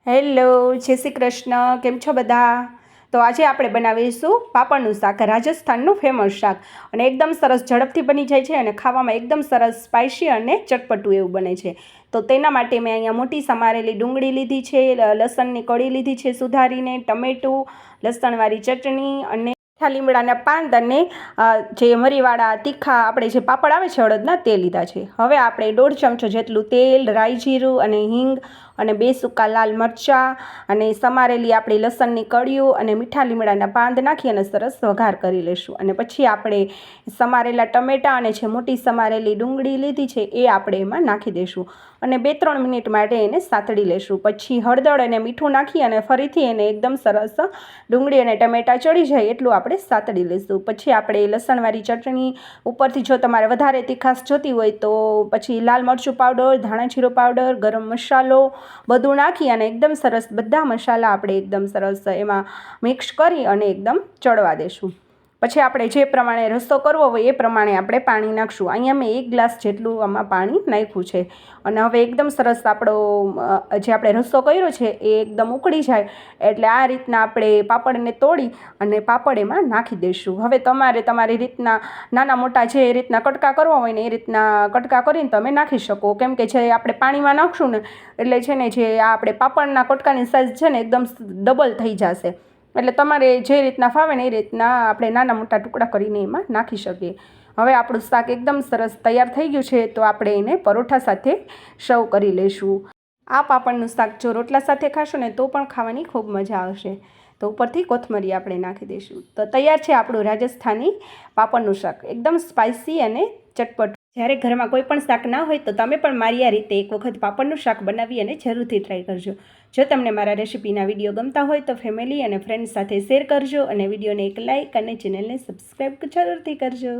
Hello, જય શ્રી કૃષ્ણ. કેમ છો બધા? તો આજે આપણે બનાવીશું પાપડનું શાક, રાજસ્થાનનું ફેમસ શાક, અને એકદમ સરસ ઝડપથી બની જાય છે અને ખાવામાં એકદમ સરસ સ્પાઇસી અને ચટપટું એવું બને છે. તો તેના માટે મેં અહીંયા મોટી સમારેલી ડુંગળી લીધી છે, લસણની કળી લીધી છે સુધારીને, ટમેટું, લસણવાળી ચટણી અને મીઠા લીમડાના પાન અને જે મરીવાળા તીખા આપણે જે પાપડ આવે છે અડદના તે લીધા છે. હવે આપણે 1.5 ચમચો જેટલું તેલ, રાઈ જીરું અને હિંગ અને 2 સૂકા લાલ મરચાં અને સમારેલી આપણી લસણની કળીઓ અને મીઠા લીમડાના પાન નાખી અને સરસ વઘાર કરી લઈશું. અને પછી આપણે સમારેલા ટમેટાં અને જે મોટી સમારેલી ડુંગળી લીધી છે એ આપણે એમાં નાખી દઈશું અને 2-3 મિનિટ માટે એને સાતળી લઈશું. પછી હળદર અને મીઠું નાખી અને ફરીથી એને એકદમ સરસ ડુંગળી અને ટમેટાં ચડી જાય એટલું આપણે સાતળી લઈશું. પછી આપણે લસણવાળી ચટણી ઉપરથી, જો તમારે વધારે તીખાશ જોતી હોય તો પછી લાલ મરચું પાવડર, ધાણા જીરું પાવડર, ગરમ મસાલો બધું નાખી અને એકદમ સરસ બધા મસાલા આપણે એકદમ સરસ એમાં મિક્સ કરી અને એકદમ ચડવા દેશું. પછી આપણે જે પ્રમાણે રસો કરવો હોય એ પ્રમાણે આપણે પાણી નાખશું. અહીંયા મેં 1 ગ્લાસ જેટલું આમાં પાણી નાખ્યું છે. અને હવે એકદમ સરસ આપણો જે આપણે રસો કર્યો છે એ એકદમ ઉકળી જાય એટલે આ રીતના આપણે પાપડને તોડી અને પાપડ એમાં નાખી દઈશું. હવે તમારી રીતના નાના મોટા જે રીતના કટકા કરવા હોય ને એ રીતના કટકા કરીને તમે નાખી શકો, કેમ કે જે આપણે પાણીમાં નાખશું ને એટલે છે ને જે આપણે પાપડના કટકાની સાઇઝ છે ને એકદમ ડબલ થઈ જશે. એટલે તમારે જે રીતના ફાવે ને એ રીતના આપણે નાના મોટા ટુકડા કરીને એમાં નાખી શકીએ. હવે આપણું શાક એકદમ સરસ તૈયાર થઈ ગયું છે તો આપણે એને પરોઠા સાથે સર્વ કરી લઈશું. આ પાપડનું શાક જો રોટલા સાથે ખાશો ને તો પણ ખાવાની ખૂબ મજા આવશે. તો ઉપરથી કોથમરી આપણે નાખી દઈશું. તો તૈયાર છે આપણું રાજસ્થાની પાપડનું શાક, એકદમ સ્પાઇસી અને ચટપટું. જ્યારે ઘરમાં કોઈ પણ શાક ના હોય તો તમે પણ મારી આ રીતે એક વખત પાપડનું શાક બનાવી અને જરૂરથી ટ્રાય કરજો. જો તમને મારા રેસિપીના વિડીયો ગમતા હોય તો ફેમિલી અને ફ્રેન્ડ્સ સાથે શેર કરજો અને વિડીયોને એક લાઇક અને ચેનલને સબસ્ક્રાઈબ જરૂરથી કરજો.